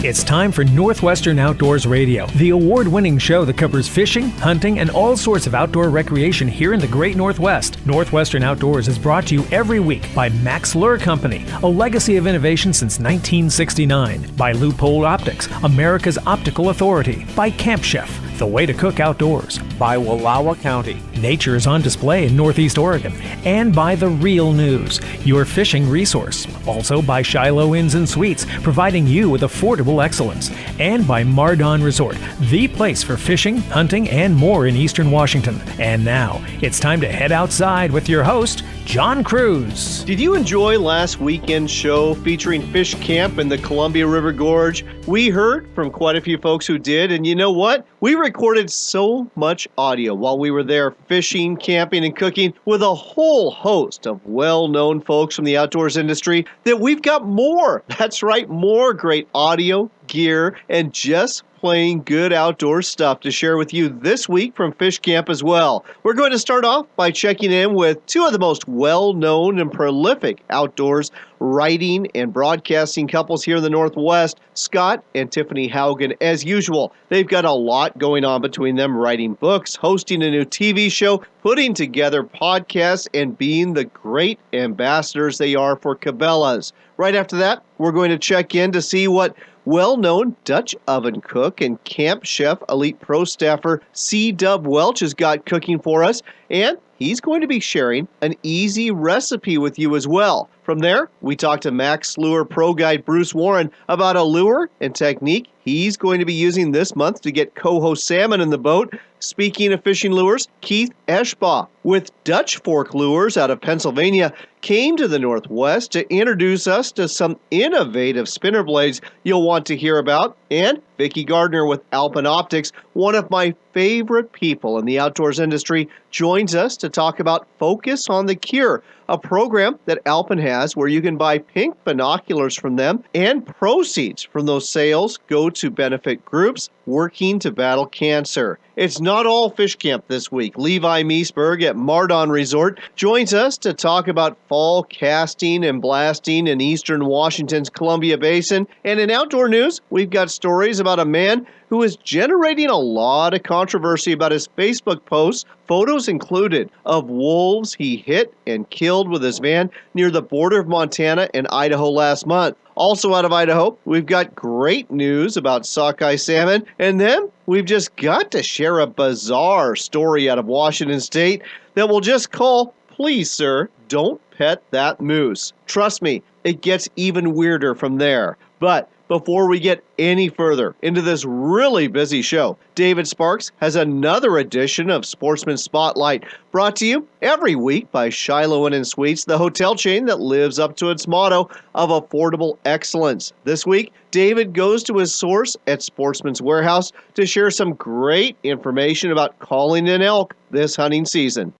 It's time for Northwestern Outdoors Radio, the award-winning show that covers fishing, hunting, and all sorts of outdoor recreation here in the Great Northwest. Northwestern Outdoors is brought to you every week by Max Lure Company, a legacy of innovation since 1969, by Alpen Optics, America's optical authority, by Camp Chef, the way to cook outdoors, by Wallowa County. Nature is on display in Northeast Oregon, and by The Real News, your fishing resource. Also by Shiloh Inns and Suites, providing you with affordable excellence. And by Mardon Resort, the place for fishing, hunting, and more in Eastern Washington. And now, it's time to head outside with your host, John Cruz. Did you enjoy last weekend's show featuring Fish Camp in the Columbia River Gorge? We heard from quite a few folks who did, and you know what? We recorded so much audio while we were there fishing, camping, and cooking with a whole host of well-known folks from the outdoors industry that we've got more. That's right, more great audio, gear, and just plain good outdoor stuff to share with you this week from Fish Camp as well. We're going to start off by checking in with two of the most well-known and prolific outdoors writing and broadcasting couples here in the Northwest, Scott and Tiffanyhaugen. As usual, they've got a lot going on between them, writing books, hosting a new TV show, putting together podcasts, and being the great ambassadors they are for Cabela's. Right after that, we're going to check in to see what well-known Dutch oven cook and camp chef elite pro staffer C-Dub Welch has got cooking for us, and he's going to be sharing an easy recipe with you as well. From there, we talk to Max Lure Pro Guide Bruce Warren about a lure and technique he's going to be using this month to get coho salmon in the boat. Speaking of fishing lures, Keith Eschbaugh with Dutch Fork Lures out of Pennsylvania came to the Northwest to introduce us to some innovative spinner blades you'll want to hear about. And Vicki Gardner with Alpen Optics, one of my favorite people in the outdoors industry, joins us to talk about Focus on the Cure, a program that Alpen has where you can buy pink binoculars from them, and proceeds from those sales go to benefit groups working to battle cancer. It's not all Fish Camp this week. Levi Meisberg at Mardon Resort joins us to talk about fall casting and blasting in eastern Washington's Columbia Basin. And in outdoor news, we've got stories about a man who is generating a lot of controversy about his Facebook posts, photos included, of wolves he hit and killed with his van near the border of Montana and Idaho last month. Also out of Idaho, we've got great news about sockeye salmon, and then we've just got to share a bizarre story out of Washington State that we'll just call, "Please, sir, don't pet that moose." Trust me, it gets even weirder from there. But before we get any further into this really busy show, David Sparks has another edition of Sportsman Spotlight, brought to you every week by Shiloh Inn and Suites, the hotel chain that lives up to its motto of affordable excellence. This week, David goes to his source at Sportsmans Warehouse to share some great information about calling in elk this hunting season.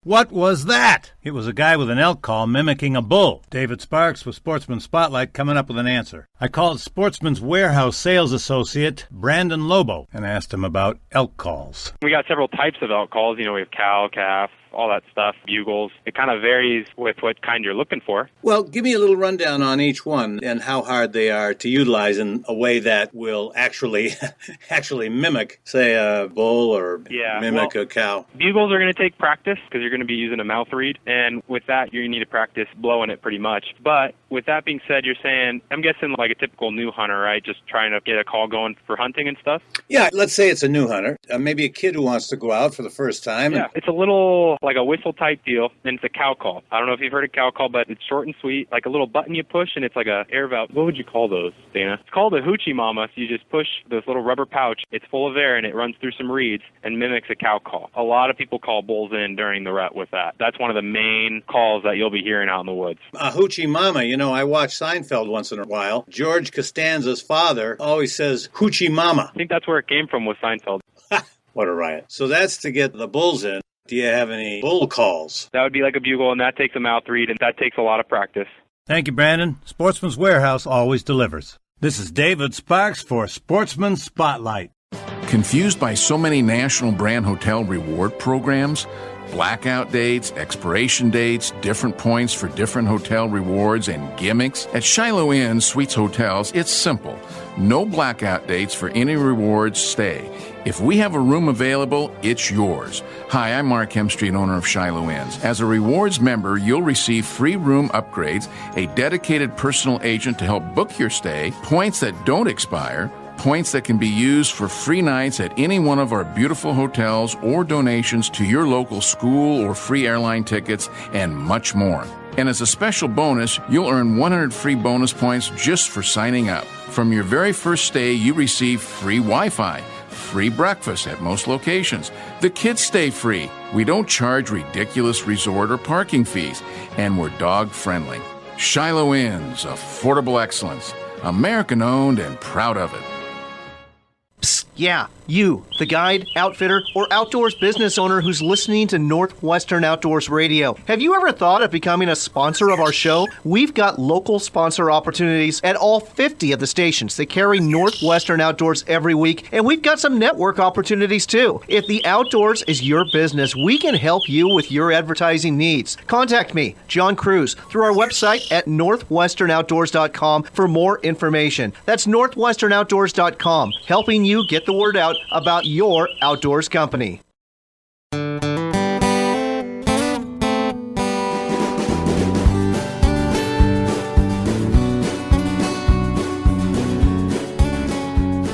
What was that? It was a guy with an elk call mimicking a bull. David Sparks with Sportsman Spotlight coming up with an answer. I called Sportsman's Warehouse sales associate Brandon Lobo and asked him about elk calls. We got several types of elk calls. We have cow, calf, all that stuff, bugles. It kind of varies with what kind you're looking for. Well, give me a little rundown on each one and how hard they are to utilize in a way that will actually mimic, say, a bull or mimic a cow. Bugles are going to take practice because you're going to be using a mouth reed, and with that, you need to practice blowing it pretty much. But with that being said, you're saying, I'm guessing like a typical new hunter, right? Just trying to get a call going for hunting and stuff? Yeah, let's say it's a new hunter, maybe a kid who wants to go out for the first time. Yeah, it's a little like a whistle type deal, and it's a cow call. I don't know if you've heard of cow call, but it's short and sweet, like a little button you push, and it's like a air valve. What would you call those, Dana? It's called a hoochie mama. So you just push this little rubber pouch. It's full of air, and it runs through some reeds and mimics a cow call. A lot of people call bulls in during the rut with that. That's one of the main calls that you'll be hearing out in the woods. A hoochie mama, I watch Seinfeld once in a while. George Costanza's father always says hoochie mama. I think that's where it came from with Seinfeld. What a riot. So that's to get the bulls in. Do you have any bull calls? That would be like a bugle, and that takes a mouth reed, and that takes a lot of practice. Thank you, Brandon. Sportsman's Warehouse always delivers. This is David Sparks for Sportsman Spotlight. Confused by so many national brand hotel reward programs? Blackout dates, expiration dates, different points for different hotel rewards, and gimmicks? At Shiloh Inn Suites Hotels, it's simple. No blackout dates for any rewards stay. If we have a room available, it's yours. Hi, I'm Mark Hemstreet, owner of Shiloh Inns. As a rewards member, you'll receive free room upgrades, a dedicated personal agent to help book your stay, points that don't expire, points that can be used for free nights at any one of our beautiful hotels, or donations to your local school or free airline tickets, and much more. And as a special bonus, you'll earn 100 free bonus points just for signing up. From your very first stay, you receive free Wi-Fi, free breakfast at most locations. The kids stay free. We don't charge ridiculous resort or parking fees, and we're dog-friendly. Shiloh Inns, affordable excellence. American-owned and proud of it. Psst, yeah, you, the guide, outfitter, or outdoors business owner who's listening to Northwestern Outdoors Radio. Have you ever thought of becoming a sponsor of our show? We've got local sponsor opportunities at all 50 of the stations that carry Northwestern Outdoors every week, and we've got some network opportunities too. If the outdoors is your business, we can help you with your advertising needs. Contact me, John Cruz, through our website at northwesternoutdoors.com for more information. That's northwesternoutdoors.com, helping you get the word out about your outdoors company.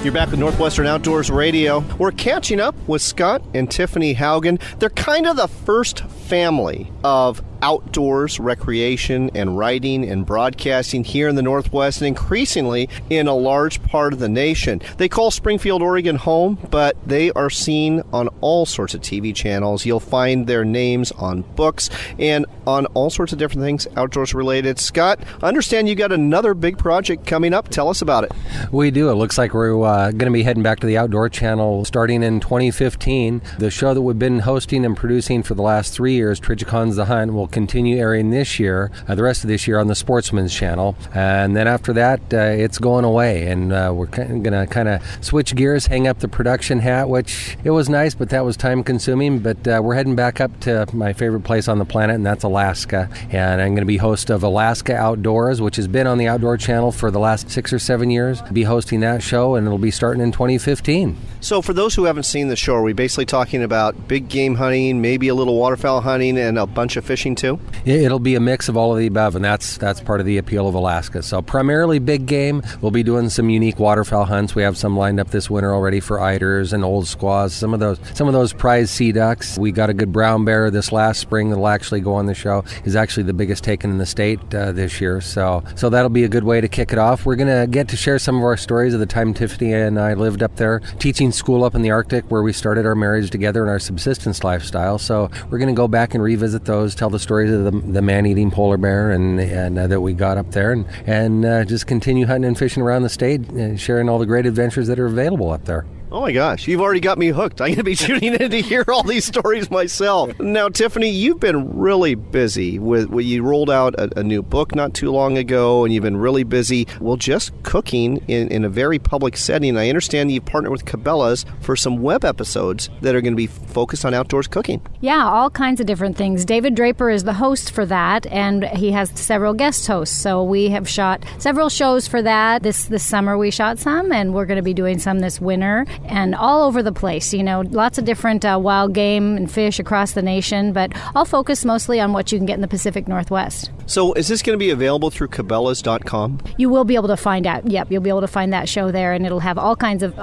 You're back with Northwestern Outdoors Radio. We're catching up with Scott and Tiffanyhaugen. They're kind of the first family of outdoors recreation and writing and broadcasting here in the Northwest, and increasingly in a large part of the nation. They call Springfield, Oregon home, but they are seen on all sorts of TV channels. You'll find their names on books and on all sorts of different things outdoors related. Scott, I understand you got another big project coming up. Tell us about it. We do. It looks like we're going to be heading back to the Outdoor Channel starting in 2015. The show that we've been hosting and producing for the last 3 years, Tridgecon's The Hunt, will continue airing this year, the rest of this year on the Sportsman's Channel. And then after that, it's going away. And we're going to kind of switch gears, hang up the production hat, which it was nice, but that was time consuming. But we're heading back up to my favorite place on the planet, and that's Alaska. And I'm going to be host of Alaska Outdoors, which has been on the Outdoor Channel for the last 6 or 7 years. Be hosting that show, and it'll be starting in 2015. So for those who haven't seen the show, are we basically talking about big game hunting, maybe a little waterfowl hunting, and a bunch of fishing too? It'll be a mix of all of the above, and that's part of the appeal of Alaska. So primarily big game. We'll be doing some unique waterfowl hunts. We have some lined up this winter already for eiders and old squaws, some of those prize sea ducks. We got a good brown bear this last spring that'll actually go on the show. Is actually the biggest taken in the state this year. So that'll be a good way to kick it off. We're going to get to share some of our stories of the time Tiffany and I lived up there, teaching school up in the Arctic, where we started our marriage together and our subsistence lifestyle. So we're going to go back and revisit those, tell the stories of the man-eating polar bear and that we got up there, and just continue hunting and fishing around the state and sharing all the great adventures that are available up there. Oh my gosh, you've already got me hooked. I'm going to be tuning in to hear all these stories myself. Now, Tiffany, you've been really busy you rolled out a new book not too long ago, and you've been really busy, just cooking in a very public setting. I understand you've partnered with Cabela's for some web episodes that are going to be focused on outdoors cooking. Yeah, all kinds of different things. David Draper is the host for that, and he has several guest hosts. So we have shot several shows for that. This summer we shot some, and we're going to be doing some this winter. And all over the place, lots of different wild game and fish across the nation, but all focused mostly on what you can get in the Pacific Northwest. So is this going to be available through Cabela's.com? You will be able to find out. Yep, you'll be able to find that show there, and it'll have all kinds of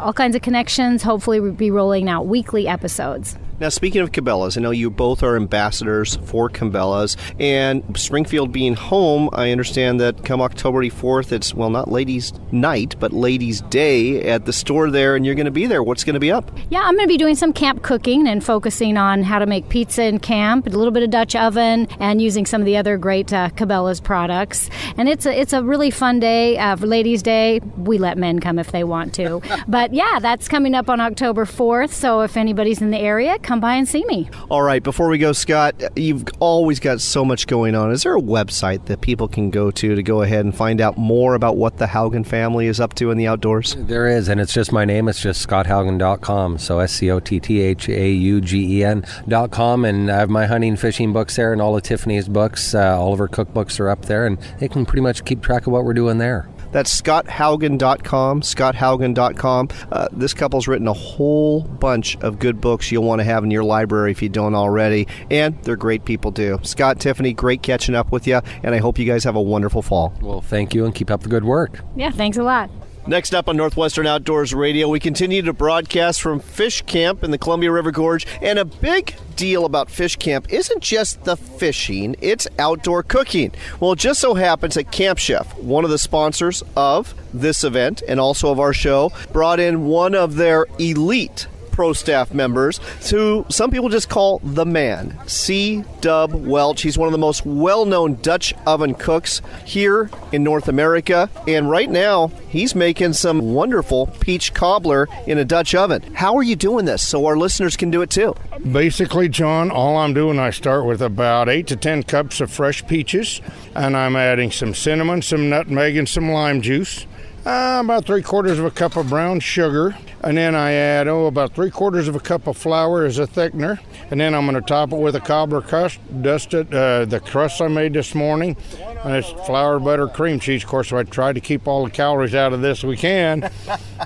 connections. Hopefully we'll be rolling out weekly episodes. Now, speaking of Cabela's, I know you both are ambassadors for Cabela's, and Springfield being home, I understand that come October 4th, it's, not Ladies' Night, but Ladies' Day at the store there, and you're going to be there. What's going to be up? Yeah, I'm going to be doing some camp cooking and focusing on how to make pizza in camp, a little bit of Dutch oven, and using some of the other great Cabela's products. And it's a really fun day for Ladies' Day. We let men come if they want to. But yeah, that's coming up on October 4th, so if anybody's in the area, come by and see me. All right, before we go, Scott, you've always got so much going on. Is there a website that people can go to go ahead and find out more about what the Haugen family is up to in the outdoors? There is, and it's just my name. It's just scotthaugen.com, so SCOTTHAUGEN.com, and I have my hunting, fishing books there, and all of Tiffany's books. All of her cookbooks are up there, and they can pretty much keep track of what we're doing there. That's scotthaugen.com, scotthaugen.com. This couple's written a whole bunch of good books you'll want to have in your library if you don't already, and they're great people too. Scott, Tiffany, great catching up with you, and I hope you guys have a wonderful fall. Well, thank you, and keep up the good work. Yeah, thanks a lot. Next up on Northwestern Outdoors Radio, we continue to broadcast from Fish Camp in the Columbia River Gorge. And a big deal about Fish Camp isn't just the fishing, it's outdoor cooking. Well, it just so happens that Camp Chef, one of the sponsors of this event and also of our show, brought in one of their elite pro staff members who some people just call the man, C. Dub Welch. He's one of the most well-known Dutch oven cooks here in North America, and right now he's making some wonderful peach cobbler in a Dutch oven. How are you doing this so our listeners can do it too? Basically, John, all I'm doing, I start with about 8 to 10 cups of fresh peaches, and I'm adding some cinnamon, some nutmeg, and some lime juice. About 3/4 of a cup of brown sugar, and then I add about 3/4 of a cup of flour as a thickener, and then I'm going to top it with a cobbler crust, dust it, the crust I made this morning, and it's flour, butter, cream cheese. Of course, I try to keep all the calories out of this we can,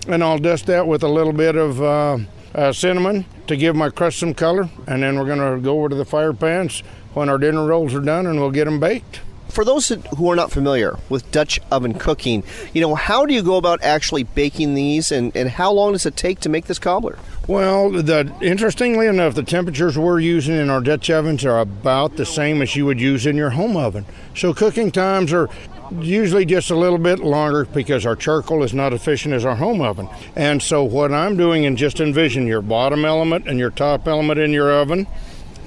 and I'll dust that with a little bit of cinnamon to give my crust some color, and then we're going to go over to the fire pans when our dinner rolls are done, and we'll get them baked. For those who are not familiar with Dutch oven cooking, how do you go about actually baking these, and how long does it take to make this cobbler? Well, interestingly enough, the temperatures we're using in our Dutch ovens are about the same as you would use in your home oven. So cooking times are usually just a little bit longer because our charcoal is not efficient as our home oven. And so what I'm doing, and just envision your bottom element and your top element in your oven,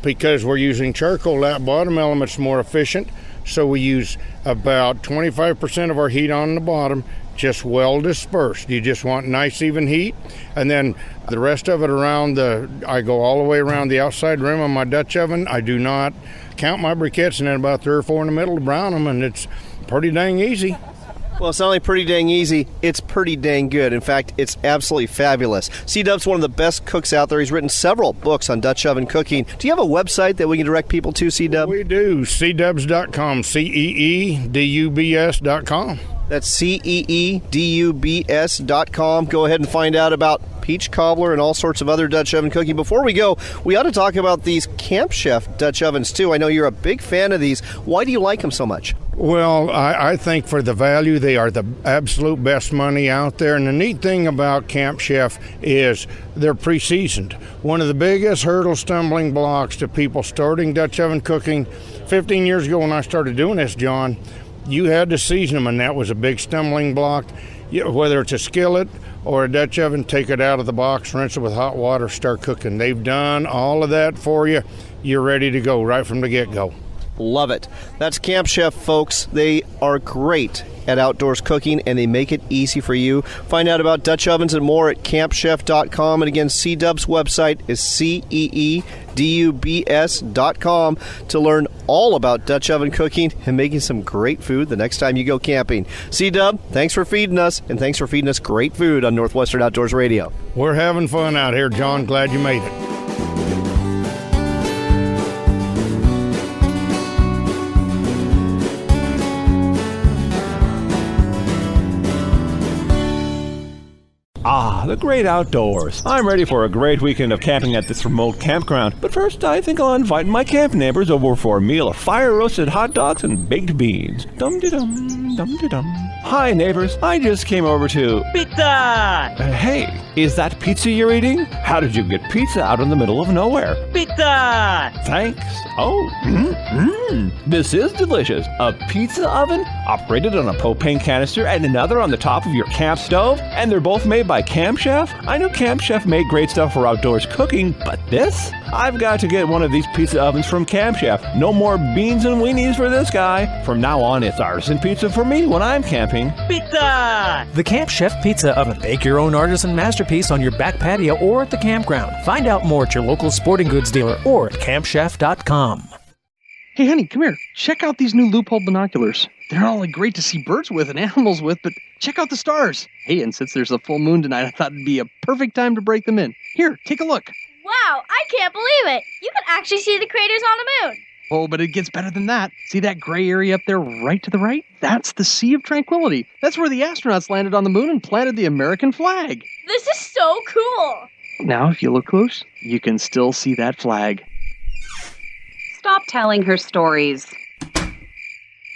because we're using charcoal, that bottom element's more efficient. So we use about 25% of our heat on the bottom, just well dispersed. You just want nice even heat, and then the rest of it around I go all the way around the outside rim of my Dutch oven. I do not count my briquettes, and then about 3 or 4 in the middle to brown them, and it's pretty dang easy. Well, it's not only pretty dang easy, it's pretty dang good. In fact, it's absolutely fabulous. C-Dub's one of the best cooks out there. He's written several books on Dutch oven cooking. Do you have a website that we can direct people to, C-Dub? We do, cdubs.com, CEEDUBS.com. That's CEEDUBS.com. Go ahead and find out about peach cobbler and all sorts of other Dutch oven cooking. Before we go, we ought to talk about these Camp Chef Dutch ovens, too. I know you're a big fan of these. Why do you like them so much? Well, I think for the value, they are the absolute best money out there. And the neat thing about Camp Chef is they're pre-seasoned. One of the biggest stumbling blocks to people starting Dutch oven cooking 15 years ago when I started doing this, John, you had to season them, and that was a big stumbling block. Whether it's a skillet or a Dutch oven, take it out of the box, rinse it with hot water, start cooking. They've done all of that for you. You're ready to go right from the get-go. Love it. That's Camp Chef, folks. They are great at outdoors cooking, and they make it easy for you. Find out about Dutch ovens and more at campchef.com. And again, C-Dub's website is CEEDUBS.com to learn all about Dutch oven cooking and making some great food the next time you go camping. C-Dub, thanks for feeding us, and thanks for feeding us great food on Northwestern Outdoors Radio. We're having fun out here, John. Glad you made it. Ah, the great outdoors. I'm ready for a great weekend of camping at this remote campground. But first, I think I'll invite my camp neighbors over for a meal of fire-roasted hot dogs and baked beans. Dum-de-dum, dum-de-dum. Hi, neighbors. I just came over to... Pizza! Hey, is that pizza you're eating? How did you get pizza out in the middle of nowhere? Pizza! Thanks. Oh, this is delicious. A pizza oven operated on a propane canister and another on the top of your camp stove? And they're both made by Camp Camp Chef? I knew Camp Chef made great stuff for outdoors cooking, but this? I've got to get one of these pizza ovens from Camp Chef. No more beans and weenies for this guy. From now on, it's artisan pizza for me when I'm camping. Pizza! The Camp Chef Pizza Oven. Bake your own artisan masterpiece on your back patio or at the campground. Find out more at your local sporting goods dealer or at campchef.com. Hey, honey, come here. Check out these new loophole binoculars. They're not only great to see birds with and animals with, but check out the stars. Hey, and since there's a full moon tonight, I thought it'd be a perfect time to break them in. Here, take a look. Wow, I can't believe it. You can actually see the craters on the moon. Oh, but it gets better than that. See that gray area up there right to the right? That's the Sea of Tranquility. That's where the astronauts landed on the moon and planted the American flag. This is so cool. Now, if you look close, you can still see that flag. Stop telling her stories.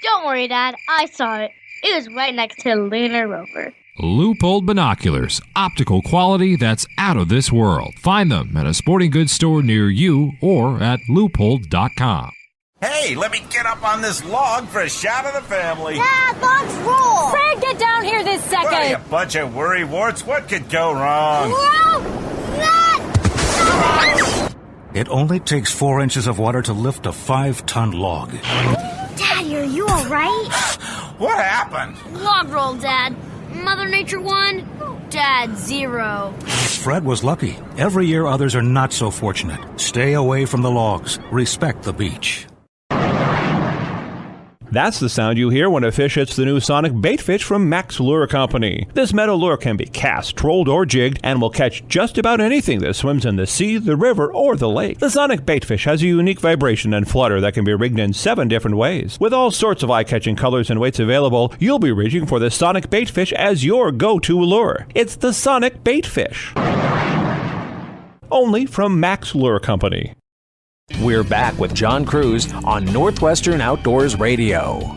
Don't worry, Dad. I saw it. It was right next to Lunar Rover. Loophole binoculars. Optical quality that's out of this world. Find them at a sporting goods store near you or at loophole.com. Hey, let me get up on this log for a shot of the family. Dad, logs roll. Fred, get down here this second. What are you, a bunch of worrywarts? What could go wrong? It only takes 4 inches of water to lift a 5-ton log. Daddy, are you all right? What happened? Log roll, Dad. Mother Nature won. Dad, 0. Fred was lucky. Every year others are not so fortunate. Stay away from the logs. Respect the beach. That's the sound you hear when a fish hits the new Sonic bait fish from Max Lure Company. This metal lure can be cast, trolled, or jigged and will catch just about anything that swims in the sea, the river, or the lake. The Sonic bait fish has a unique vibration and flutter that can be rigged in 7 different ways. With all sorts of eye-catching colors and weights available, you'll be reaching for the Sonic bait fish as your go-to lure. It's the Sonic bait fish. Only from Max Lure Company. We're back with John Cruz on Northwestern Outdoors Radio.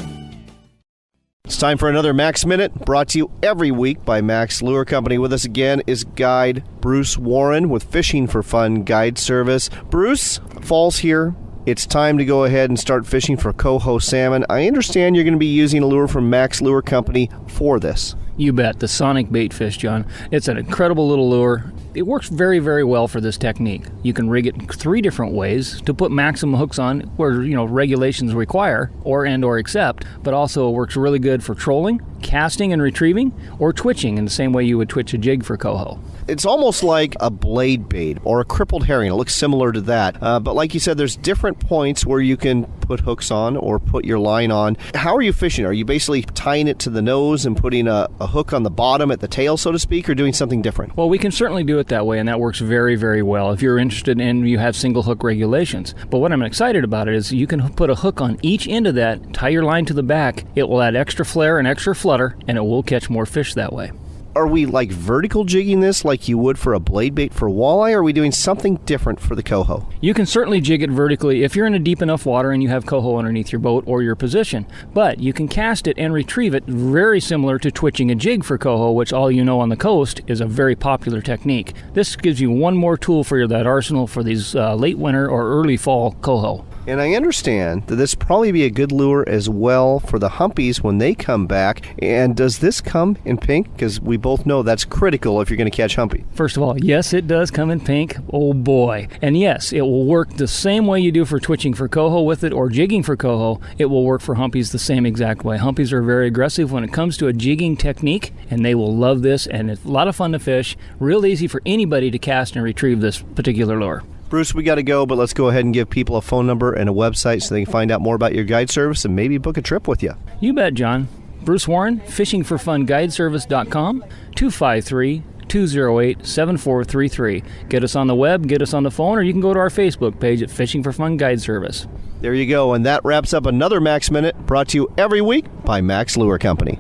It's time for another Max Minute, brought to you every week by Max Lure Company. With us again is guide Bruce Warren with Fishing for Fun Guide Service. Bruce, fall's here. It's time to go ahead and start fishing for coho salmon. I understand you're going to be using a lure from Max Lure Company for this. You bet. The Sonic bait fish, John. It's an incredible little lure. It works very, very well for this technique. You can rig it in 3 different ways to put maximum hooks on where, regulations require or accept, but also it works really good for trolling, casting and retrieving, or twitching in the same way you would twitch a jig for coho. It's almost like a blade bait or a crippled herring. It looks similar to that. But like you said, there's different points where you can put hooks on or put your line on. How are you fishing? Are you basically tying it to the nose and putting a hook on the bottom at the tail, so to speak, or doing something different? Well, we can certainly do it that way, and that works very, very well if you're interested and you have single hook regulations. But what I'm excited about it is you can put a hook on each end of that, tie your line to the back. It will add extra flare and extra flutter, and it will catch more fish that way. Are we like vertical jigging this like you would for a blade bait for walleye, or are we doing something different for the coho? You can certainly jig it vertically if you're in a deep enough water and you have coho underneath your boat or your position. But you can cast it and retrieve it very similar to twitching a jig for coho, which all you know on the coast is a very popular technique. This gives you one more tool for that arsenal for these late winter or early fall coho. And I understand that this probably be a good lure as well for the humpies when they come back. And does this come in pink? Because we both know that's critical if you're going to catch humpy. First of all, yes, it does come in pink. Oh boy. And yes, it will work the same way you do for twitching for coho with it or jigging for coho. It will work for humpies the same exact way. Humpies are very aggressive when it comes to a jigging technique, and they will love this, and it's a lot of fun to fish. Real easy for anybody to cast and retrieve this particular lure. Bruce, we got to go, but let's go ahead and give people a phone number and a website so they can find out more about your guide service and maybe book a trip with you. You bet, John. Bruce Warren, fishingforfunguideservice.com, 253-208-7433. Get us on the web, get us on the phone, or you can go to our Facebook page at Fishing for Fun Guide Service. There you go, and that wraps up another Max Minute brought to you every week by Max Lure Company.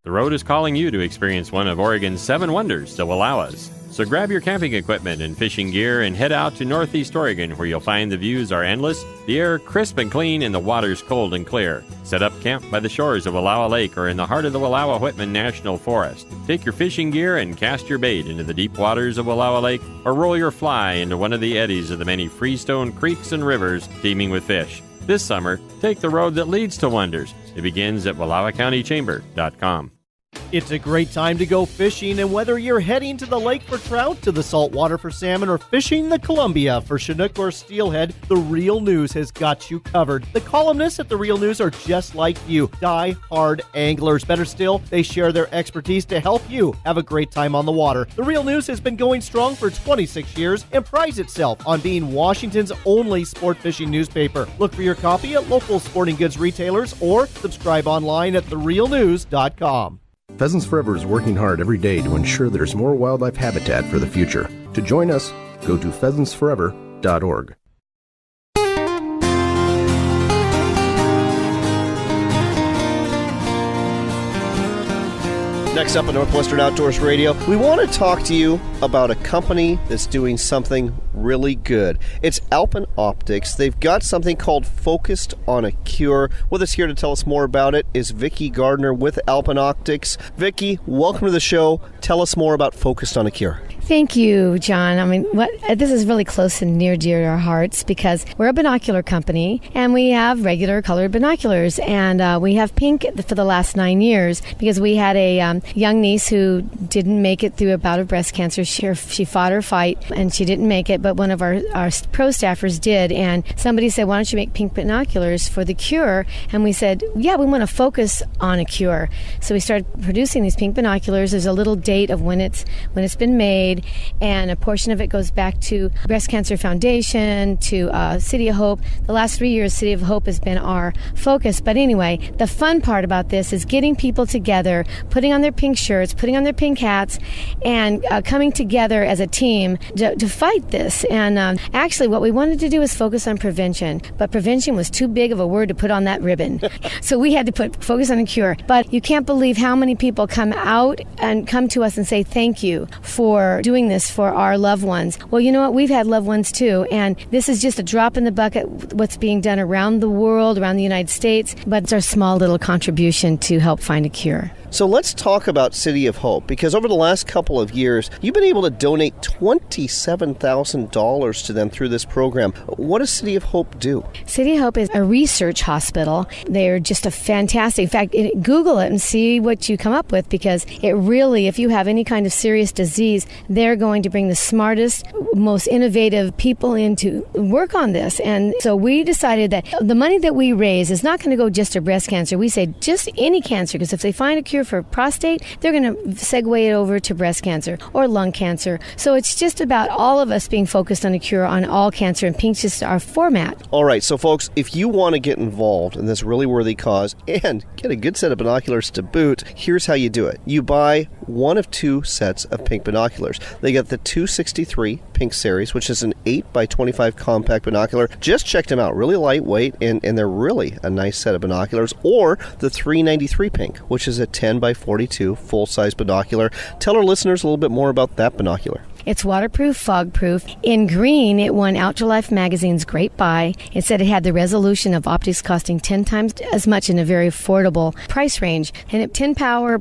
The road is calling you to experience one of Oregon's 7 wonders, the Wallowas. So grab your camping equipment and fishing gear and head out to Northeast Oregon, where you'll find the views are endless, the air crisp and clean, and the water's cold and clear. Set up camp by the shores of Wallowa Lake or in the heart of the Wallowa-Whitman National Forest. Take your fishing gear and cast your bait into the deep waters of Wallowa Lake, or roll your fly into one of the eddies of the many freestone creeks and rivers teeming with fish. This summer, take the road that leads to wonders. It begins at WallowaCountyChamber.com. It's a great time to go fishing, and whether you're heading to the lake for trout, to the saltwater for salmon, or fishing the Columbia for Chinook or steelhead, The Real News has got you covered. The columnists at The Real News are just like you, die-hard anglers. Better still, they share their expertise to help you have a great time on the water. The Real News has been going strong for 26 years and prides itself on being Washington's only sport fishing newspaper. Look for your copy at local sporting goods retailers or subscribe online at therealnews.com. Pheasants Forever is working hard every day to ensure there's more wildlife habitat for the future. To join us, go to pheasantsforever.org. Next up on Northwestern Outdoors Radio, we want to talk to you about a company that's doing something really good. It's Alpen Optics. They've got something called Focused on a Cure. With us here to tell us more about it is Vicki Gardner with Alpen Optics. Vicki, welcome to the show. Tell us more about Focused on a Cure. Thank you, John. I mean, this is really close and near dear to our hearts because we're a binocular company and we have regular colored binoculars, and we have pink for the last 9 years because we had a young niece who didn't make it through a bout of breast cancer. She fought her fight and she didn't make it, but one of our pro staffers did, and somebody said, why don't you make pink binoculars for the cure? And we said, yeah, we want to focus on a cure. So we started producing these pink binoculars. There's a little date of when it's been made, and a portion of it goes back to Breast Cancer Foundation, to City of Hope. The last 3 years, City of Hope has been our focus. But anyway, the fun part about this is getting people together, putting on their pink shirts, putting on their pink hats, and coming together as a team to fight this. And actually, what we wanted to do was focus on prevention, but prevention was too big of a word to put on that ribbon. So we had to focus on a cure. But you can't believe how many people come out and come to us and say thank you for doing this for our loved ones. Well, you know what? We've had loved ones too, and this is just a drop in the bucket, what's being done around the world, around the United States, but it's our small little contribution to help find a cure. So let's talk about City of Hope, because over the last couple of years, you've been able to donate $27,000 to them through this program. What does City of Hope do? City of Hope is a research hospital. They're just a fantastic, in fact, Google it and see what you come up with, because it really, if you have any kind of serious disease, they're going to bring the smartest, most innovative people in to work on this. And so we decided that the money that we raise is not going to go just to breast cancer. We say just any cancer, because if they find a cure for prostate, they're going to segue it over to breast cancer or lung cancer. So it's just about all of us being focused on a cure on all cancer, and pink's just our format. All right, so folks, if you want to get involved in this really worthy cause and get a good set of binoculars to boot, here's how you do it. You buy one of two sets of pink binoculars. They got the 263 Pink Series, which is an 8x25 compact binocular. Just checked them out. Really lightweight, and they're really a nice set of binoculars. Or the 393 Pink, which is a 10x42 full-size binocular. Tell our listeners a little bit more about that binocular. It's waterproof, fog-proof. In green, it won Outdoor Life magazine's Great Buy. It said it had the resolution of optics costing 10 times as much in a very affordable price range. And 10 power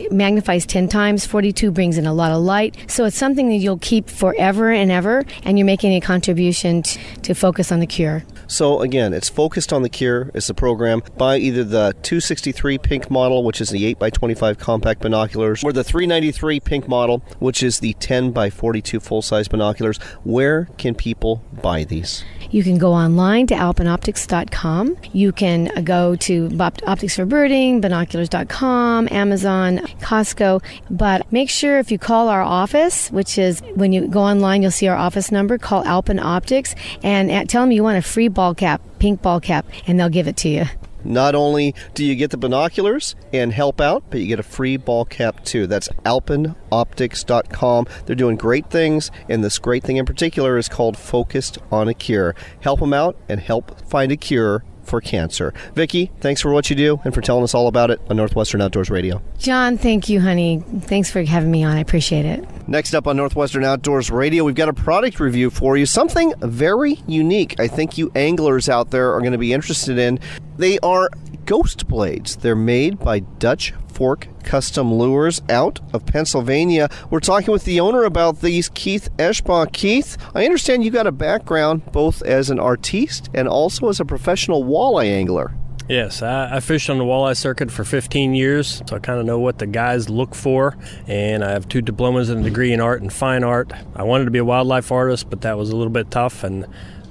magnifies 10 times, 42 brings in a lot of light. So it's something that you'll keep forever and ever, and you're making a contribution to focus on the cure. So again, it's Focused on the Cure. It's the program. Buy either the 263 Pink model, which is the 8x25 compact binoculars, or the 393 Pink model, which is the 10x42 full-size binoculars. Where can people buy these? You can go online to alpenoptics.com. You can go to Optics for Birding, binoculars.com, Amazon, Costco. But make sure if you call our office, which is when you go online, you'll see our office number, call Alpen Optics, and tell them you want a free ball cap, pink ball cap, and they'll give it to you. Not only do you get the binoculars and help out, but you get a free ball cap too. That's alpenoptics.com. They're doing great things, and this great thing in particular is called Focused on a Cure. Help them out and help find a cure for cancer. Vicki, thanks for what you do and for telling us all about it on Northwestern Outdoors Radio. John, thank you, honey. Thanks for having me on. I appreciate it. Next up on Northwestern Outdoors Radio, we've got a product review for you. Something very unique I think you anglers out there are going to be interested in. They are ghost blades. They're made by Dutch Fork Custom Lures out of Pennsylvania. We're talking with the owner about these, Keith Eschbach. Keith, I understand you got a background both as an artiste and also as a professional walleye angler. Yes, I fished on the walleye circuit for 15 years, so I kind of know what the guys look for, and I have 2 diplomas and a degree in art and fine art. I wanted to be a wildlife artist, but that was a little bit tough, and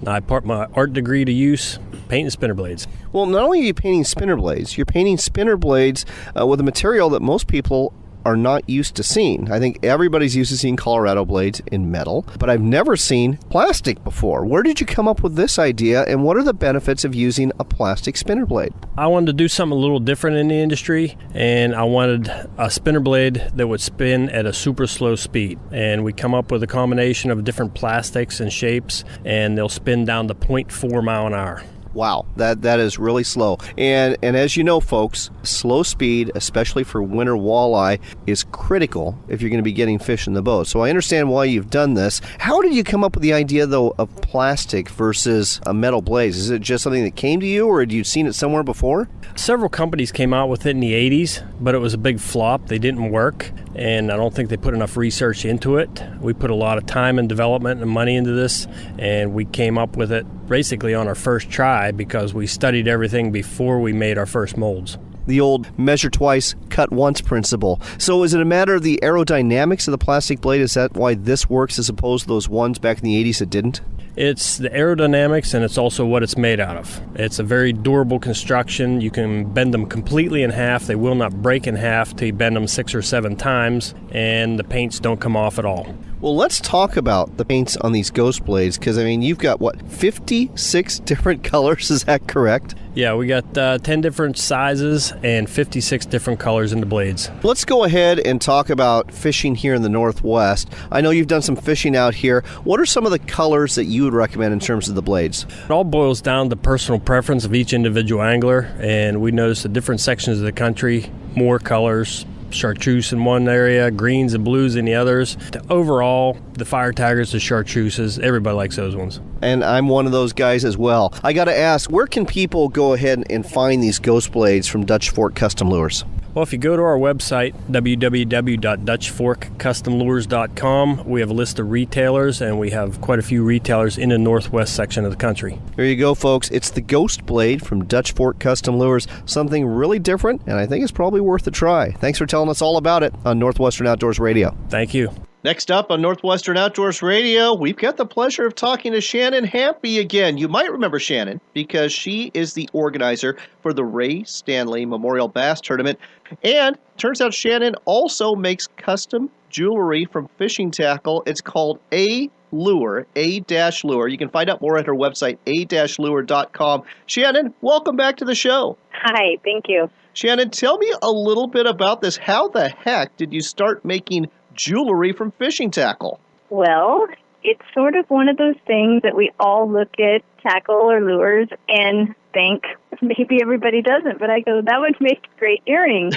I put my art degree to use painting spinner blades. Well, not only are you painting spinner blades, you're painting spinner blades with a material that most people are not used to seeing. I think everybody's used to seeing Colorado blades in metal, but I've never seen plastic before. Where did you come up with this idea, and what are the benefits of using a plastic spinner blade? I wanted to do something a little different in the industry, and I wanted a spinner blade that would spin at a super slow speed. And we come up with a combination of different plastics and shapes, and they'll spin down to 0.4 mile an hour. Wow, that is really slow. And as you know, folks, slow speed, especially for winter walleye, is critical if you're going to be getting fish in the boat. So I understand why you've done this. How did you come up with the idea, though, of plastic versus a metal blades? Is it just something that came to you, or had you seen it somewhere before? Several companies came out with it in the 80s, but it was a big flop. They didn't work, and I don't think they put enough research into it. We put a lot of time and development and money into this, and we came up with it basically on our first try because we studied everything before we made our first molds. The old measure twice, cut once principle. So is it a matter of the aerodynamics of the plastic blade? Is that why this works as opposed to those ones back in the 80s that didn't? It's the aerodynamics, and it's also what it's made out of. It's a very durable construction. You can bend them completely in half. They will not break in half till you bend them 6 or 7 times, and the paints don't come off at all. Well, let's talk about the paints on these ghost blades, because, I mean, you've got, 56 different colors? Is that correct? Yeah, we got 10 different sizes and 56 different colors in the blades. Let's go ahead and talk about fishing here in the Northwest. I know you've done some fishing out here. What are some of the colors that you would recommend in terms of the blades? It all boils down to personal preference of each individual angler, and we notice in different sections of the country, more colors. Chartreuse in one area, greens and blues in the others. Overall, the fire tigers, the chartreuses, everybody likes those ones. And I'm one of those guys as well. I got to ask, where can people go ahead and find these ghost blades from Dutch Fork Custom Lures? Well, if you go to our website, www.dutchforkcustomlures.com, we have a list of retailers, and we have quite a few retailers in the Northwest section of the country. There you go, folks. It's the Ghost Blade from Dutch Fork Custom Lures. Something really different, and I think it's probably worth a try. Thanks for telling us all about it on Northwestern Outdoors Radio. Thank you. Next up on Northwestern Outdoors Radio, we've got the pleasure of talking to Shannon Happy again. You might remember Shannon because she is the organizer for the Ray Stanley Memorial Bass Tournament. And turns out Shannon also makes custom jewelry from fishing tackle. It's called A-Lure, A-Lure. You can find out more at her website, a-lure.com. Shannon, welcome back to the show. Hi, thank you. Shannon, tell me a little bit about this. How the heck did you start making jewelry from fishing tackle? Well, it's sort of one of those things that we all look at tackle or lures and think, maybe everybody doesn't, but I go, that would make great earrings.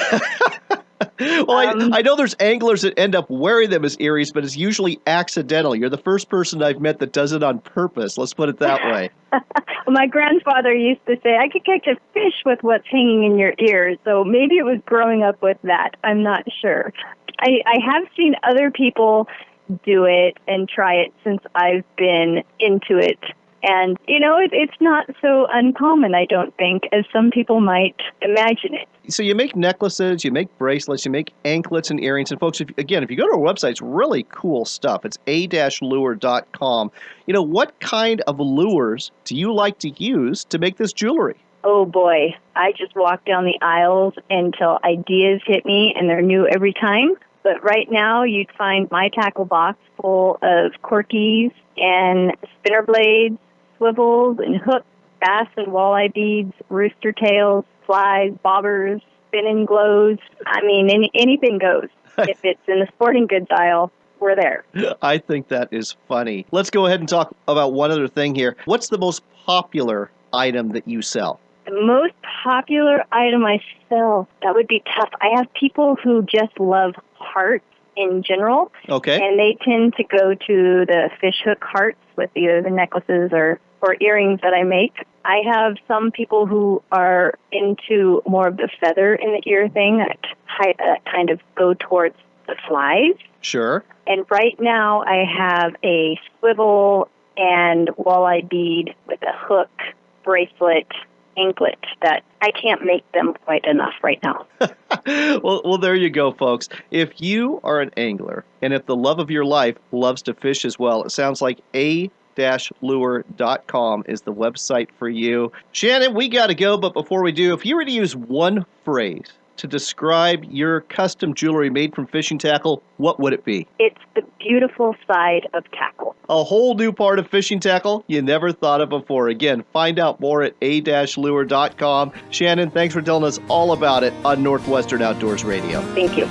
Well, I know there's anglers that end up wearing them as earrings, but it's usually accidental. You're the first person I've met that does it on purpose. Let's put it that way. Well, my grandfather used to say, I could catch a fish with what's hanging in your ears. So maybe it was growing up with that. I'm not sure. I have seen other people do it and try it since I've been into it. And, you know, it's not so uncommon, I don't think, as some people might imagine it. So you make necklaces, you make bracelets, you make anklets and earrings. And folks, if you go to our website, it's really cool stuff. It's a-lure.com. You know, what kind of lures do you like to use to make this jewelry? Oh, boy. I just walk down the aisles until ideas hit me, and they're new every time. But right now, you'd find my tackle box full of corkies and spinner blades, swivels and hooks, bass and walleye beads, rooster tails, flies, bobbers, spinning glows. I mean, anything goes. If it's in the sporting goods aisle, we're there. I think that is funny. Let's go ahead and talk about one other thing here. What's the most popular item that you sell? The most popular item I sell, that would be tough. I have people who just love hearts in general. Okay. And they tend to go to the fish hook hearts with either the necklaces or earrings that I make. I have some people who are into more of the feather in the ear thing that kind of go towards the flies. Sure. And right now I have a swivel and walleye bead with a hook, bracelet, anklet that I can't make them quite enough right now. Well, there you go, folks. If you are an angler, and if the love of your life loves to fish as well, it sounds like a-lure.com is the website for you. Shannon, we got to go, but before we do, if you were to use one phrase to describe your custom jewelry made from fishing tackle, what would it be? It's the beautiful side of tackle. A whole new part of fishing tackle you never thought of before. Again, find out more at a-lure.com. Shannon, thanks for telling us all about it on Northwestern Outdoors Radio. Thank you.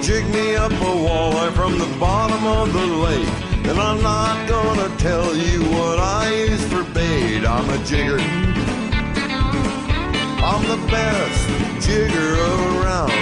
Jig me up a walleye from the bottom of the lake, and I'm not gonna tell you what I use for bait. I'm a jigger. I'm the best jigger around.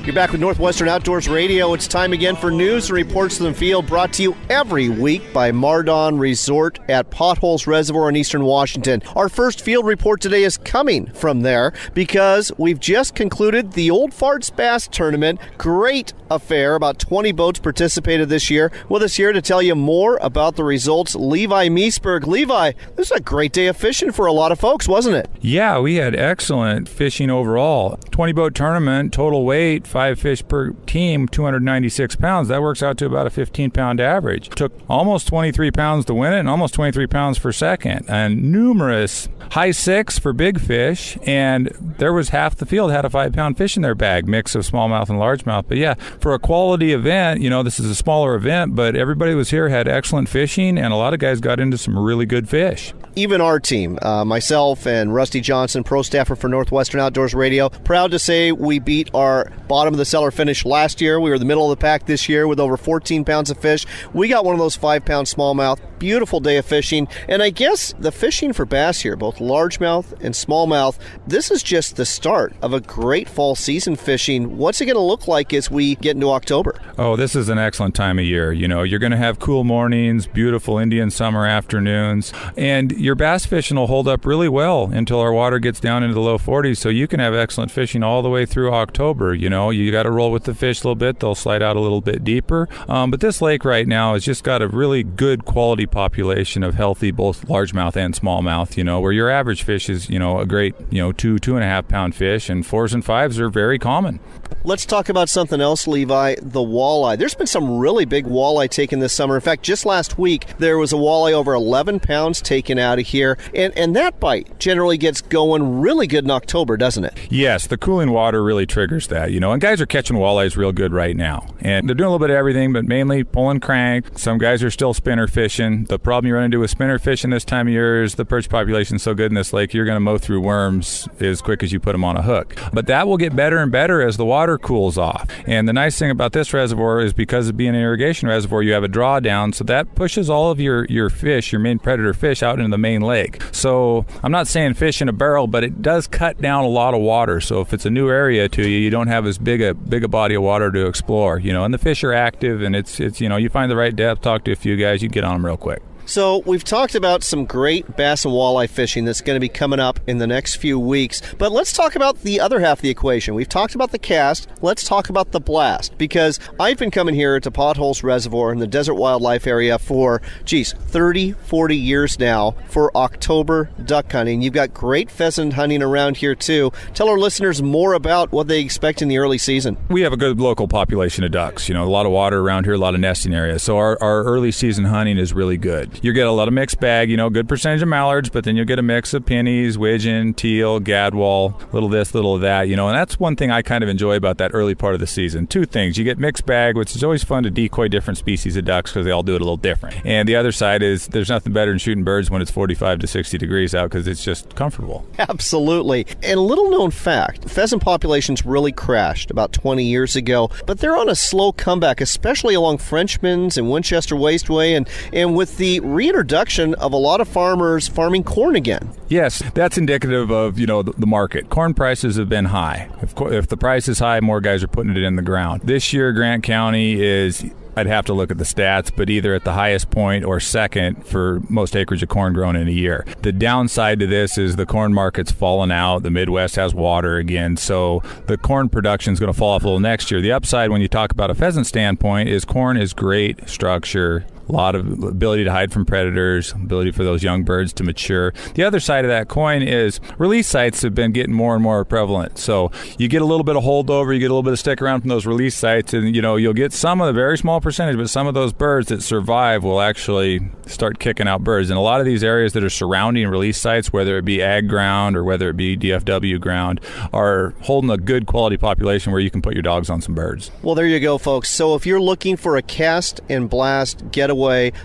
You're back with Northwestern Outdoors Radio. It's time again for news and reports from the field, brought to you every week by Mardon Resort at Potholes Reservoir in Eastern Washington. Our first field report today is coming from there because we've just concluded the Old Farts Bass Tournament. Great affair. About 20 boats participated this year. With us here to tell you more about the results, Levi Meesberg. Levi, this is a great day of fishing for a lot of folks, wasn't it? Yeah, we had excellent fishing overall. 20-boat tournament, total weight, 5 fish per team, 296 pounds. That works out to about a 15-pound average. Took almost 23 pounds to win it and almost 23 pounds for second. And numerous high six for big fish. And there was half the field had a 5-pound fish in their bag, mix of smallmouth and largemouth. But yeah, for a quality event, this is a smaller event, but everybody was here, had excellent fishing, and a lot of guys got into some really good fish. Even our team, myself and Rusty Johnson, pro staffer for Northwestern Outdoors Radio, proud to say we beat our bottom of the cellar finish last year. We were the middle of the pack this year with over 14 pounds of fish. We got one of those 5-pound smallmouth. Beautiful day of fishing. And I guess the fishing for bass here, both largemouth and smallmouth, this is just the start of a great fall season fishing. What's it going to look like as we get into October? Oh, this is an excellent time of year. You're going to have cool mornings, beautiful Indian summer afternoons, and your bass fishing will hold up really well until our water gets down into the low 40s, so you can have excellent fishing all the way through October. You got to roll with the fish a little bit. They'll slide out a little bit deeper. But this lake right now has just got a really good quality population of healthy both largemouth and smallmouth, where your average fish is, a great, 2.5 pound fish, and 4s and 5s are very common. Let's talk about something else, Levi, the walleye. There's been some really big walleye taken this summer. In fact, just last week, there was a walleye over 11 pounds taken out of here, and that bite generally gets going really good in October, doesn't it? Yes, the cooling water really triggers that, and guys are catching walleyes real good right now. And they're doing a little bit of everything, but mainly pulling crank. Some guys are still spinner fishing. The problem you run into with spinner fishing this time of year is the perch population is so good in this lake, you're going to mow through worms as quick as you put them on a hook. But that will get better and better as the water cools off. And the nice thing about this reservoir is because of being an irrigation reservoir, you have a drawdown, so that pushes all of your fish, your main predator fish, out into the main lake. So I'm not saying fish in a barrel, but it does cut down a lot of water. So if it's a new area to you, you don't have as big a body of water to explore, and the fish are active, and it's you find the right depth, talk to a few guys, you get on them real quick. So we've talked about some great bass and walleye fishing that's going to be coming up in the next few weeks. But let's talk about the other half of the equation. We've talked about the cast. Let's talk about the blast. Because I've been coming here to Potholes Reservoir in the Desert Wildlife area for, 30, 40 years now for October duck hunting. You've got great pheasant hunting around here too. Tell our listeners more about what they expect in the early season. We have a good local population of ducks. A lot of water around here, a lot of nesting areas. So our early season hunting is really good. You get a lot of mixed bag, good percentage of mallards, but then you'll get a mix of pennies, widgeon, teal, gadwall, little this, little that, and that's one thing I kind of enjoy about that early part of the season. Two things. You get mixed bag, which is always fun to decoy different species of ducks because they all do it a little different. And the other side is there's nothing better than shooting birds when it's 45 to 60 degrees out because it's just comfortable. Absolutely. And a little known fact, pheasant populations really crashed about 20 years ago, but they're on a slow comeback, especially along Frenchman's and Winchester Wasteway, and with the reintroduction of a lot of farmers farming corn again. Yes, that's indicative of, the market. Corn prices have been high. If the price is high, more guys are putting it in the ground. This year, Grant County is I'd have to look at the stats, but either at the highest point or second for most acreage of corn grown in a year. The downside to this is the corn market's fallen out. The Midwest has water again, so the corn production is going to fall off a little next year. The upside when you talk about a pheasant standpoint is corn is great structure, a lot of ability to hide from predators, ability for those young birds to mature. The other side of that coin is release sites have been getting more and more prevalent. So you get a little bit of holdover, you get a little bit of stick around from those release sites, and you'll get some of the very small percentage, but some of those birds that survive will actually start kicking out birds. And a lot of these areas that are surrounding release sites, whether it be ag ground or whether it be DFW ground, are holding a good quality population where you can put your dogs on some birds. Well, there you go, folks. So if you're looking for a cast and blast getaway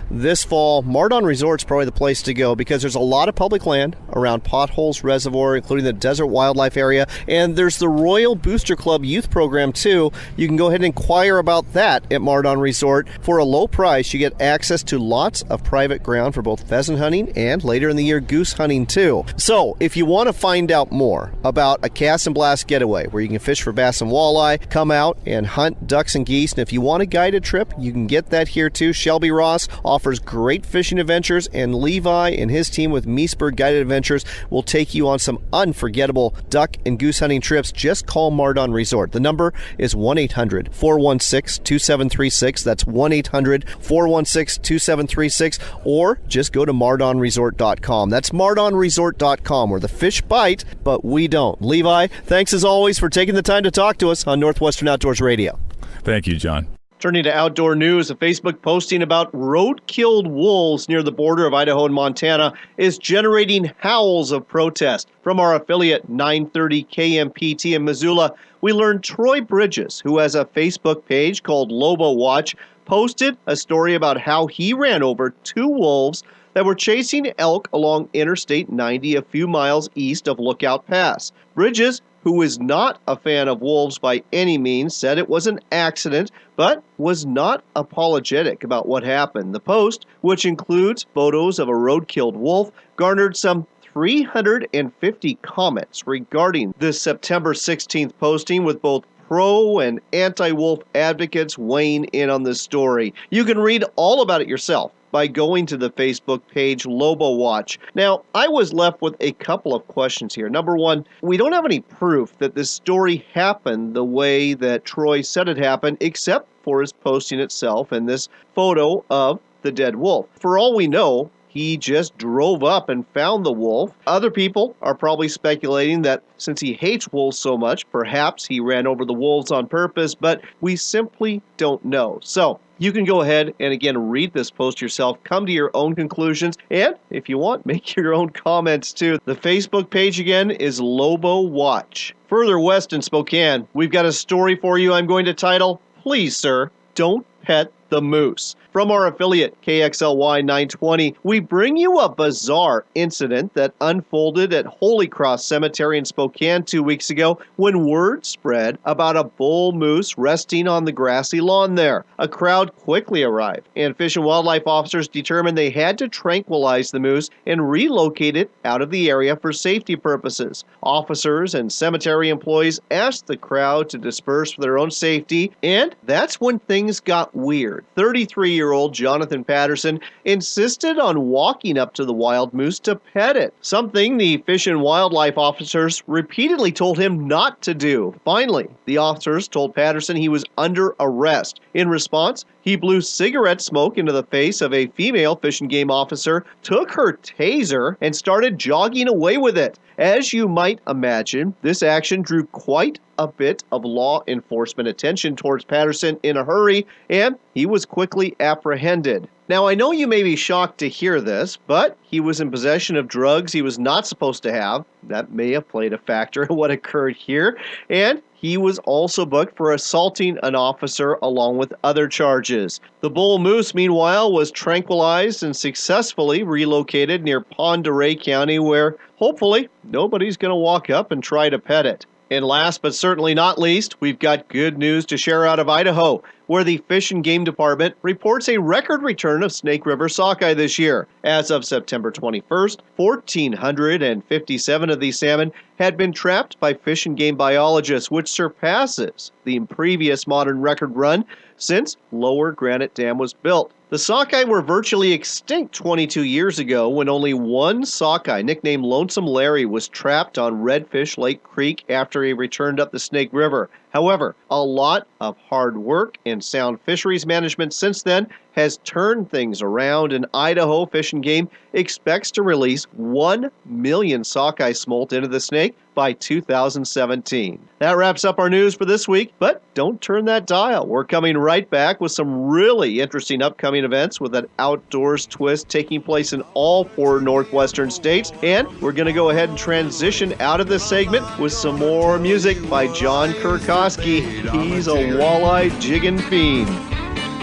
this fall, Mardon Resort's probably the place to go because there's a lot of public land around Potholes Reservoir, including the Desert Wildlife Area, and there's the Royal Booster Club Youth Program too. You can go ahead and inquire about that at Mardon Resort. For a low price, you get access to lots of private ground for both pheasant hunting and later in the year goose hunting too. So if you want to find out more about a cast and blast getaway where you can fish for bass and walleye, come out and hunt ducks and geese, and if you want a guided trip, you can get that here too. Shelby Ross offers great fishing adventures, and Levi and his team with Meesburg Guided Adventures will take you on some unforgettable duck and goose hunting trips. Just call Mardon Resort. The number is 1-800-416-2736. That's 1-800-416-2736, or just go to mardonresort.com. That's mardonresort.com, where the fish bite, but we don't. Levi, thanks as always for taking the time to talk to us on Northwestern Outdoors Radio. Thank you, John. Turning to outdoor news, a Facebook posting about road-killed wolves near the border of Idaho and Montana is generating howls of protest. From our affiliate 930 KMPT in Missoula, we learned Troy Bridges, who has a Facebook page called Lobo Watch, posted a story about how he ran over 2 wolves that were chasing elk along Interstate 90 a few miles east of Lookout Pass. Bridges, who is not a fan of wolves by any means, said it was an accident, but was not apologetic about what happened. The post, which includes photos of a road-killed wolf, garnered some 350 comments regarding this September 16th posting, with both pro and anti-wolf advocates weighing in on this story. You can read all about it yourself by going to the Facebook page Lobo Watch. Now, I was left with a couple of questions here. Number one, we don't have any proof that this story happened the way that Troy said it happened, except for his posting itself and this photo of the dead wolf. For all we know, he just drove up and found the wolf. Other people are probably speculating that since he hates wolves so much, perhaps he ran over the wolves on purpose, but we simply don't know. So you can go ahead and, again, read this post yourself, come to your own conclusions, and if you want, make your own comments too. The Facebook page, again, is Lobo Watch. Further west in Spokane, we've got a story for you I'm going to title, Please, Sir, Don't Pet the Moose. From our affiliate, KXLY 920, we bring you a bizarre incident that unfolded at Holy Cross Cemetery in Spokane 2 weeks ago when word spread about a bull moose resting on the grassy lawn there. A crowd quickly arrived, and Fish and Wildlife officers determined they had to tranquilize the moose and relocate it out of the area for safety purposes. Officers and cemetery employees asked the crowd to disperse for their own safety, and that's when things got weird. 33-year-old Jonathan Patterson insisted on walking up to the wild moose to pet it, something the Fish and Wildlife officers repeatedly told him not to do. Finally, the officers told Patterson he was under arrest. In response, he blew cigarette smoke into the face of a female Fish and Game officer, took her taser, and started jogging away with it. As you might imagine, this action drew quite a bit of law enforcement attention towards Patterson in a hurry, and he was quickly apprehended. Now, I know you may be shocked to hear this, but he was in possession of drugs he was not supposed to have. That may have played a factor in what occurred here. And he was also booked for assaulting an officer along with other charges. The bull moose, meanwhile, was tranquilized and successfully relocated near Pend Oreille County, where hopefully nobody's going to walk up and try to pet it. And last but certainly not least, we've got good news to share out of Idaho, where the Fish and Game Department reports a record return of Snake River sockeye this year. As of September 21st, 1,457 of these salmon had been trapped by Fish and Game biologists, which surpasses the previous modern record run since Lower Granite Dam was built. The sockeye were virtually extinct 22 years ago when only one sockeye, nicknamed Lonesome Larry, was trapped on Redfish Lake Creek after he returned up the Snake River. However, a lot of hard work and sound fisheries management since then has turned things around, and Idaho Fish and Game expects to release 1 million sockeye smolt into the Snake by 2017. That wraps up our news for this week, but don't turn that dial. We're coming right back with some really interesting upcoming events with an outdoors twist taking place in all 4 Northwestern states, and we're going to go ahead and transition out of this segment with some more music by John Kurkowski. He's a walleye jigging fiend.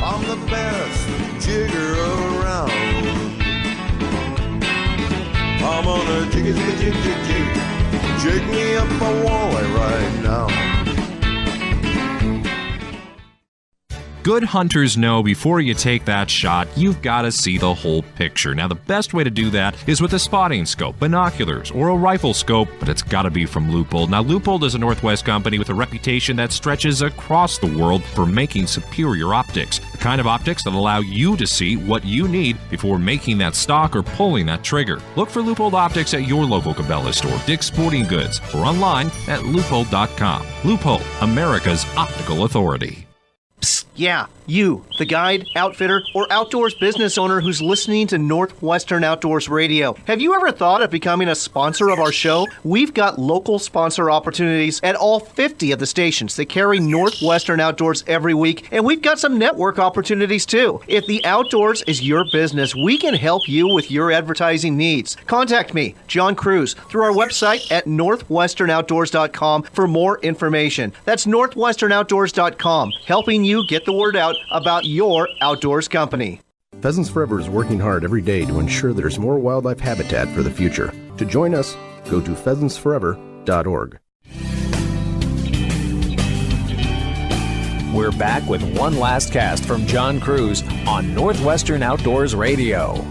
I'm the best jigger around. I'm gonna jig, jig me up a walleye right now. Good hunters know before you take that shot, you've got to see the whole picture. Now, the best way to do that is with a spotting scope, binoculars, or a rifle scope, but it's got to be from Leupold. Now, Leupold is a Northwest company with a reputation that stretches across the world for making superior optics. The kind of optics that allow you to see what you need before making that stock or pulling that trigger. Look for Leupold Optics at your local Cabela store, Dick's Sporting Goods, or online at leupold.com. Leupold, America's optical authority. Psst, yeah, you, the guide, outfitter, or outdoors business owner who's listening to Northwestern Outdoors Radio. Have you ever thought of becoming a sponsor of our show? We've got local sponsor opportunities at all 50 of the stations that carry Northwestern Outdoors every week, and we've got some network opportunities too. If the outdoors is your business, we can help you with your advertising needs. Contact me, John Cruz, through our website at northwesternoutdoors.com for more information. That's northwesternoutdoors.com, helping you get the word out about your outdoors company. Pheasants Forever is working hard every day to ensure there's more wildlife habitat for the future. To join us, go to pheasantsforever.org. We're back with one last cast from John Cruz on Northwestern Outdoors Radio.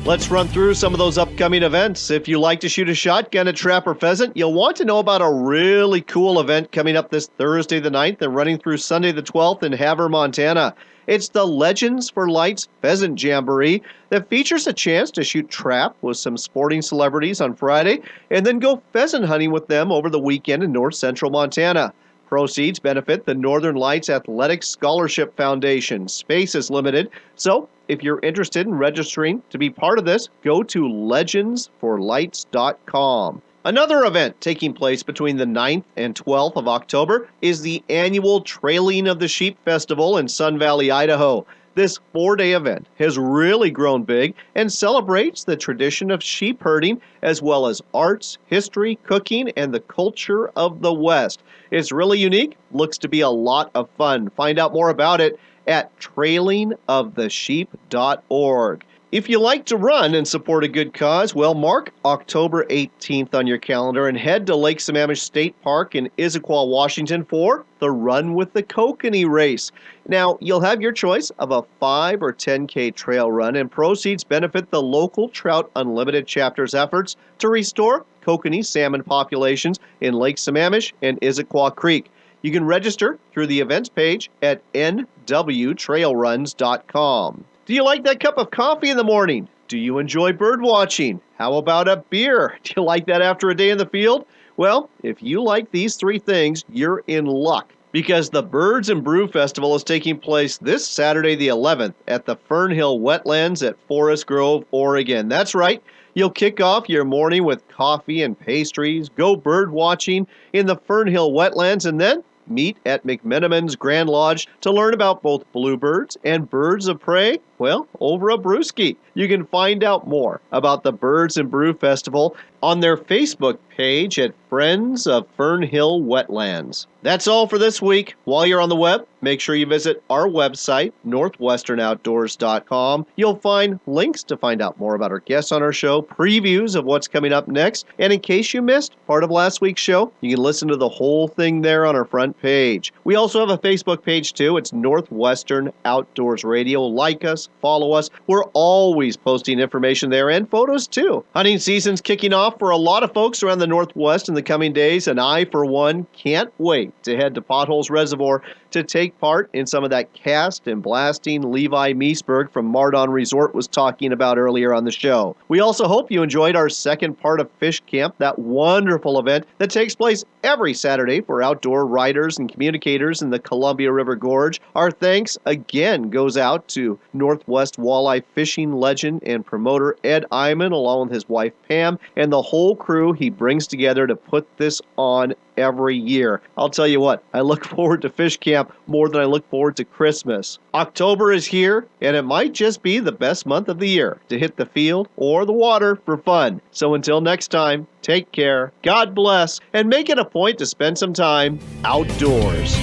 Let's run through some of those upcoming events. If you like to shoot a shotgun, a trap, or pheasant, you'll want to know about a really cool event coming up this Thursday the 9th and running through Sunday the 12th in Havre, Montana. It's the Legends for Lights Pheasant Jamboree that features a chance to shoot trap with some sporting celebrities on Friday and then go pheasant hunting with them over the weekend in north central Montana. Proceeds benefit the Northern Lights Athletics Scholarship Foundation. Space is limited, so if you're interested in registering to be part of this, go to legendsforlights.com. Another event taking place between the 9th and 12th of October is the annual Trailing of the Sheep Festival in Sun Valley, Idaho. This 4-day event has really grown big and celebrates the tradition of sheep herding as well as arts, history, cooking, and the culture of the West. It's really unique, looks to be a lot of fun. Find out more about it at trailingofthesheep.org. If you like to run and support a good cause, well, mark October 18th on your calendar and head to Lake Sammamish State Park in Issaquah, Washington for the Run with the Kokanee race. Now, you'll have your choice of a 5 or 10K trail run, and proceeds benefit the local Trout Unlimited chapter's efforts to restore kokanee salmon populations in Lake Sammamish and Issaquah Creek. You can register through the events page at nwtrailruns.com. Do you like that cup of coffee in the morning? Do you enjoy bird watching? How about a beer? Do you like that after a day in the field? Well, if you like these 3 things, you're in luck, because the Birds and Brew Festival is taking place this Saturday the 11th at the Fernhill Wetlands at Forest Grove, Oregon. That's right. You'll kick off your morning with coffee and pastries, go bird watching in the Fernhill Wetlands, and then meet at McMenamin's Grand Lodge to learn about both bluebirds and birds of prey Well, over a brewski. You can find out more about the Birds and Brew Festival on their Facebook page at Friends of Fern Hill Wetlands. That's all for this week. While you're on the web, make sure you visit our website, northwesternoutdoors.com. You'll find links to find out more about our guests on our show, previews of what's coming up next, and in case you missed part of last week's show, you can listen to the whole thing there on our front page. We also have a Facebook page too. It's Northwestern Outdoors Radio. Like us, follow us. We're always posting information there and photos too. Hunting season's kicking off for a lot of folks around the Northwest in the coming days, and I, for one, can't wait to head to Potholes Reservoir to take part in some of that cast and blasting Levi Meisberg from Mardon Resort was talking about earlier on the show. We also hope you enjoyed our second part of Fish Camp, that wonderful event that takes place every Saturday for outdoor riders and communicators in the Columbia River Gorge. Our thanks again goes out to Northwest walleye fishing legend and promoter Ed Iman, along with his wife Pam, and the whole crew he brings together to put this on every year. I'll tell you what, I look forward to Fish Camp more than I look forward to Christmas. October is here, and it might just be the best month of the year to hit the field or the water for fun. So until next time, take care, God bless, and make it a point to spend some time outdoors.